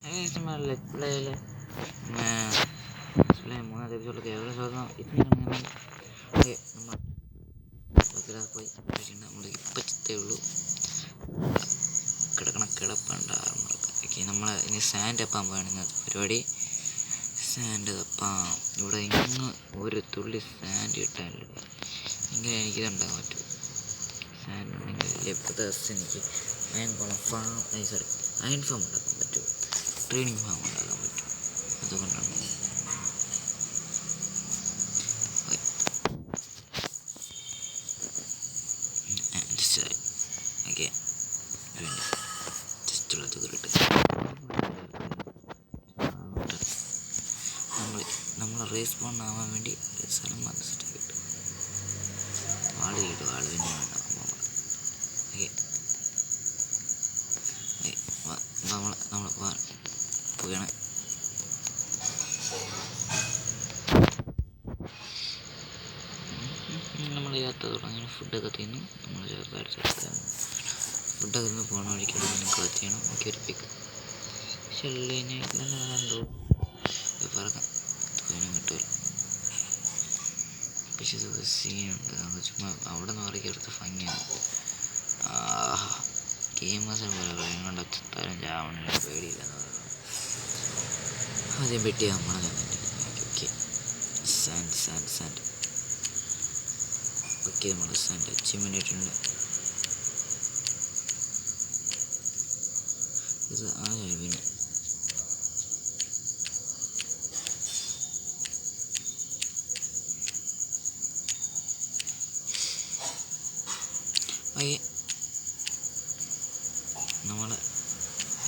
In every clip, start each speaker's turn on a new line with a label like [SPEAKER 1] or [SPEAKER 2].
[SPEAKER 1] Let's play मैं play മൂന്നാമത്തെ എപ്പിസോഡിലേക്ക് ഏവരും സ്വാഗതം. നമ്മൾ പോയി നമ്മൾ ഇപ്പം ചിത്തേ ഉള്ളൂ കിടപ്പുണ്ടാകും. നമ്മൾ ഇനി സാൻഡ് തപ്പാൻ പോയാണ് ഇന്നത്തെ പരിപാടി. സാൻഡ് തപ്പാം. ഇവിടെ ഇന്ന് ഒരു തുള്ളി സാൻഡ് കിട്ടാനില്ല. ഇങ്ങനെ എനിക്കിതുണ്ടാകാൻ പറ്റും. സാൻഡ് ഉണ്ടെങ്കിൽ എനിക്ക് അയൺ ഫാം ഉണ്ടാക്കാൻ പറ്റും, ട്രെയിനിങ് ഫാം ഉണ്ടാക്കാൻ പറ്റും. അതുകൊണ്ടാണ് ഓക്കെ ജസ്റ്റുള്ള തുകലിട്ട് നമ്മൾ റേസ് ബോൺ ആവാൻ വേണ്ടി സ്ഥലം വന്ന് സെറ്റ് കിട്ടും. ആള് കിട്ടും, ആള് പിന്നെ വേണ്ട. ഓക്കെ നമ്മൾ പോവുകയാണ്. നമ്മൾ യാത്ര തുടങ്ങി. ഫുഡൊക്കെ തിന്നു. നമ്മൾ ഫുഡൊക്കെ തിന്ന് പോകണ വഴിക്കുള്ള കളക്ട് ചെയ്യണം. നമുക്ക് ഒരു പിക്ക് ഷെല്ലിനെ കണ്ടു പറക്കാം. കിട്ടുമല്ലോ. പക്ഷെ ഇത് സീനുണ്ട്. നമുക്ക് ചുമ്മാ അവിടെ നിന്ന് പറയ്ക്ക് എടുത്ത ഭംഗിയാണ്. ഗെയിമേഴ്സിനെ പോലെ പറയും കൊണ്ട് തരം ചാവണില്ല, പേടിയില്ലെന്ന് പറയുന്നത്. ആദ്യം പെട്ടി നമ്മളെ okay sand sand sand okay. നമ്മൾ സാൻഡ് അച്ചീവ്മെൻ്റ് ആയിട്ടുണ്ട്. ഇത് പിന്നെ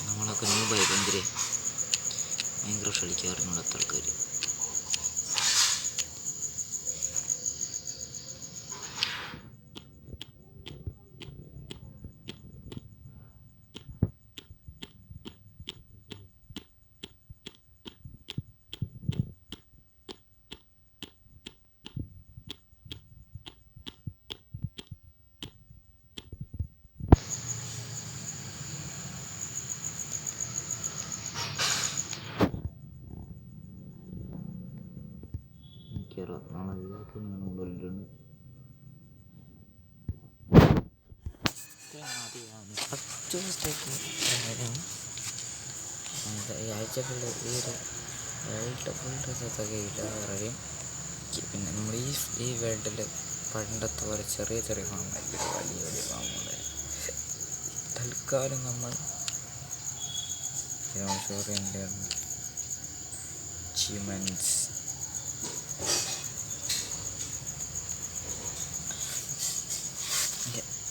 [SPEAKER 1] നമ്മളൊക്കെ ന്യൂബായി ഭയങ്കര കളിക്കാറുണ്ട് അത്ര ആൾക്കാർ. ഈ ആഴ്ചക്കുള്ള ഈ ഫുൾ റിസൾട്ടൊക്കെ ഇല്ലാതെ. പിന്നെ നമ്മൾ ഈ വേൾഡിൽ പണ്ടത്തെ പോലെ ചെറിയ ചെറിയ ഫാമായിരിക്കും, വലിയ വലിയ ഫാമുകൾ. തൽക്കാലം നമ്മൾ അച്ചീവ്മെൻറ്റ്സ്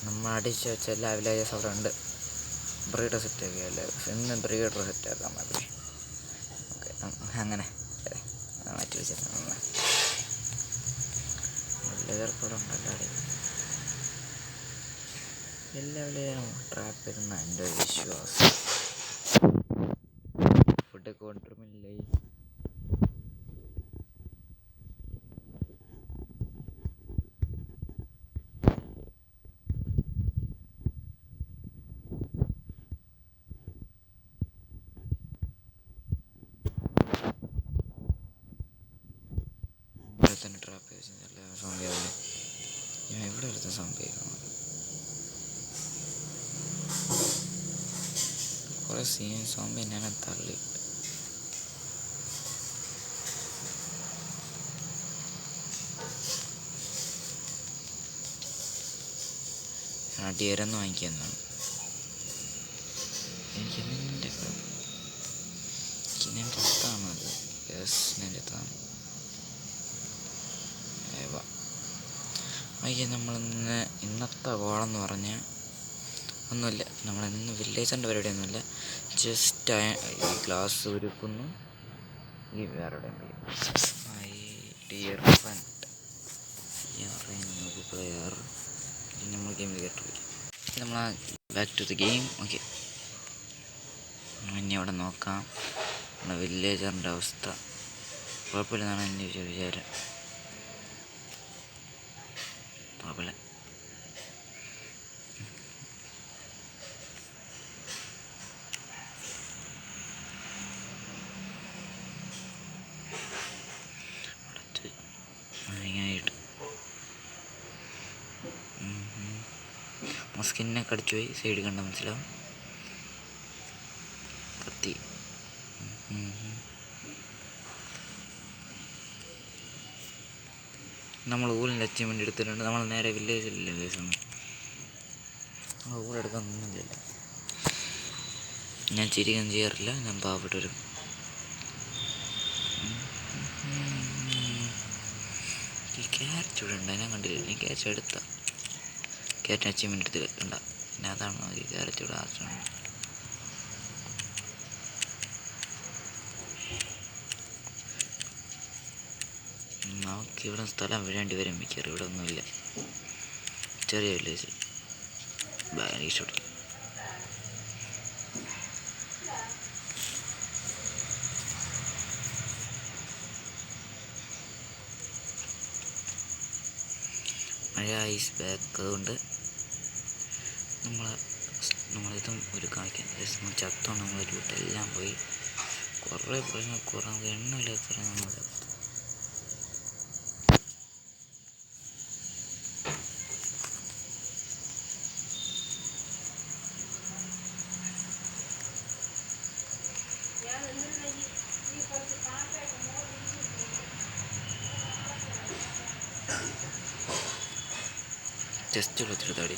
[SPEAKER 1] നമ്മൾ അടിച്ച് വെച്ച എല്ലാ വില്ലേജസ് അവിടെ ഉണ്ട്. ബ്രീഡർ സെറ്റാക്കി അല്ലേ, ഇന്ന് ബ്രീഡർ സെറ്റാക്കാൻ മതി. ഓക്കെ അങ്ങനെ മാറ്റി വെച്ചിട്ടുണ്ട്. ലെതർക്കൂടെ ഉണ്ടല്ലോ എല്ലാ വില്ലേജും ട്രാപ്പ് ചെയ്യുന്ന എൻ്റെ ഒരു വിശ്വാസം. ഫുഡ് കൊണ്ടുവരുമില്ലേ തന്നെ ട്രാപ്പ് ചെയ്ത് സോംബിയാവില്ലേ. ഞാൻ എവിടെ എടുത്ത സോംബിയായിരുന്നു. കുറേ സോംബി ഞാൻ തള്ളി. അടിയരന്ന് വാങ്ങിക്കുന്നതാണ് എനിക്ക്. എൻ്റെ അടുത്താണത്. യെസ്, എൻ്റെ അടുത്താണ്. നമ്മളിന്ന് ഇന്നത്തെ ഗോളെന്ന് പറഞ്ഞാൽ ഒന്നുമില്ല. നമ്മളിന്ന് വില്ലേജറിൻ്റെ പരിപാടിയൊന്നുമില്ല. ജസ്റ്റ് ഈ ഗ്ലാസ് ഒരുക്കുന്നു. ഈ വേറെ മൈ ഡിയർ ഫ്രണ്ട് പ്ലെയർ നമ്മൾ ഗെയിമിൽ കേട്ടിരിക്കും. നമ്മൾ back to the game. Okay, ഇനി അവിടെ നോക്കാം. നമ്മുടെ വില്ലേജറിൻ്റെ അവസ്ഥ കുഴപ്പമില്ലെന്നാണ് എൻ്റെ വിചാരം. കുഴപ്പമില്ല. സ്കിന്നെ കടിച്ചു പോയി. സൈഡ് കണ്ട മനസ്സിലാവും. കത്തി നമ്മൾ ഊലിൻ്റെ അച്ചീവ്മെൻ്റ് എടുത്തിട്ടുണ്ട്. നമ്മൾ നേരെ വില്ലേജിലല്ലേ കേസാണ്. നമ്മൾ ഊരെടുക്കാൻ ഒന്നുമില്ല. ഞാൻ ചിരിക്കാൻ ചെയ്യാറില്ല. ഞാൻ പാവപ്പെട്ടൊരു ഈ ക്യാരറ്റ് ഇവിടെ ഉണ്ട്. ഞാൻ കണ്ടില്ല. ഞാൻ ക്യാരറ്റ് എടുത്ത ക്യാരറ്റ് അച്ചീവ്മെൻ്റ് എടുത്തില്ല. കണ്ട പിന്നെ അതാണ് ഈ ക്യാരറ്റ് ഇവിടെ ആവശ്യമാണ്. നമുക്ക് ഇവിടെ സ്ഥലം വേണ്ടി വരും മിക്കവാറും. ഇവിടെ ഒന്നുമില്ല. ചെറിയ വില്ലേജ്. എനിക്ക് ഇഷ്ടപ്പെട്ടു. മഴ ഈസ് ബാക്ക്. അതുകൊണ്ട് നമ്മളിതും ഒരു കാണിക്കാൻ നമ്മൾ ചത്തോണ്ട് നമ്മൾ റൂട്ടെല്ലാം പോയി. കുറേ പ്രശ്നം എണ്ണമില്ലാത്ത നമ്മൾ ജസ്റ്റ് വെച്ചെടുത്താടി.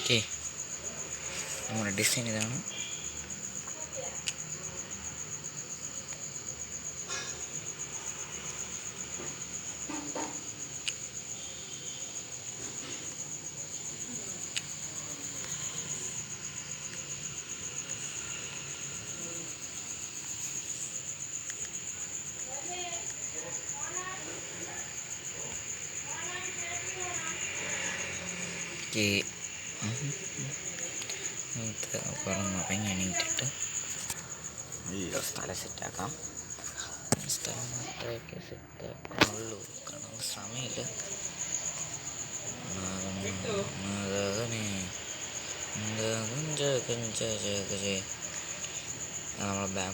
[SPEAKER 1] ഓക്കെ, നമ്മുടെ ഡിസൈൻ ഇതാണ്. പറഞ്ഞുറങ്ങി എണീറ്റിട്ട് നല്ല സ്ഥലം സെറ്റാക്കാം. സ്ഥലം മാത്രമൊക്കെ സെറ്റാക്കാനുള്ളൂ, കാരണം സമയമില്ല.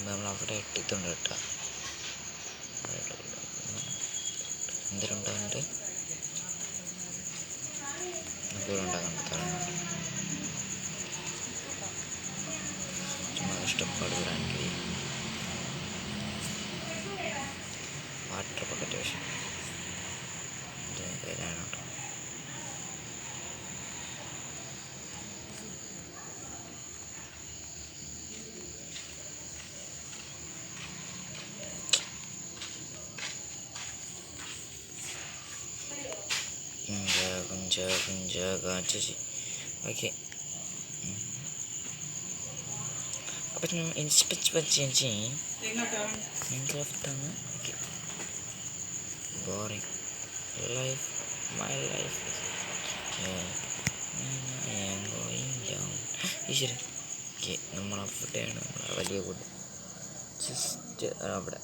[SPEAKER 1] നമ്മൾ അവിടെ ഇട്ടിട്ടുണ്ട് കേട്ടോ. എന്തിനുണ്ടാകുന്നുണ്ട് ഉണ്ടാകുന്നുണ്ട്. ചുമ്മാ ഇഷ്ടപ്പാട് വരാൻ കഴിയും. വാട്ടർ ബക്കറ്റ് പക്ഷേ കയ്യിലാണ് കേട്ടോ. ഓക്കെ, അപ്പം മൈൻക്രാഫ്റ്റാണ്. Okay, boring life, my life going down. ഈശ്വരൻ. ഓക്കെ, നമ്മളവിടെയാണ് നമ്മളെ വലിയ കൂടെ ജസ്റ്റ് അവിടെ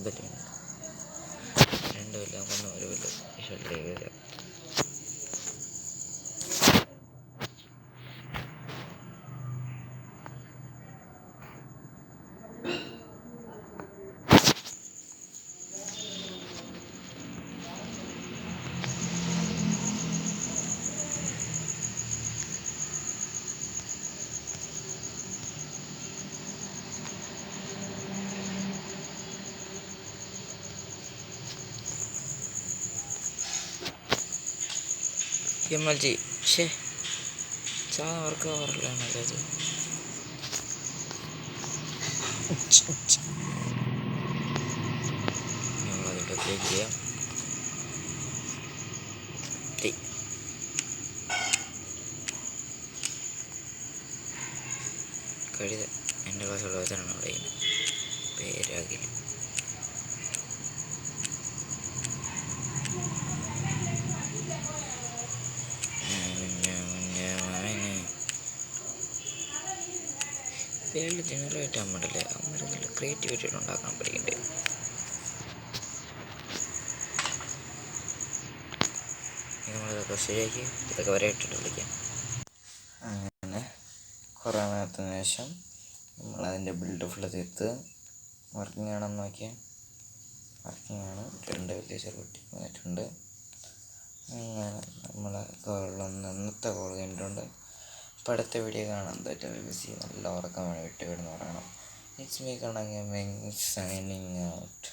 [SPEAKER 1] ബെല്ലിന് രണ്ടുമില്ല, ഒന്നും ഒരു ബെല്ല് ഷെഡിലേക്ക് MLG. ഷേ അവർക്ക് ഓവറിലാണ് അത്. നമ്മളതിട്ട് ക്ലിക്ക് ചെയ്യാം. കഴുത എൻ്റെ ക്ലാസ്സുള്ള വെച്ചാണ് അവിടെ പേരാകില്ല. പേരിൽ ജനറേറ്റ് ആകുമ്പോഴല്ലേ അമ്മ ക്രിയേറ്റിവിറ്റി ഉണ്ടാക്കാൻ പഠിക്കണ്ടേ. നമ്മളിതൊക്കെ ശരിയാക്കി ഇതൊക്കെ വരെ ഇട്ടിട്ട് വിളിക്കാം. അങ്ങനെ കുറേ നേരത്തിന് ശേഷം നമ്മളതിൻ്റെ ബിൽഡ് ഫുള്ള് തീർത്ത് വർക്കിംഗ് ആണെന്ന് നോക്കിയാൽ വർക്കിംഗ് ആണ്. 2 വലിയ ചെറുകുട്ടി വന്നിട്ടുണ്ട്. അങ്ങനെ നമ്മളെ ഇന്നത്തെ കോൾ കഴിഞ്ഞിട്ടുണ്ട്. അപ്പോൾ അടുത്ത വീഡിയോ കാണാൻ പറ്റും. നല്ല ഉറക്കമാണ്, വിട്ട് കിടന്ന് പറയണം. It's me Kannan gaming signing out.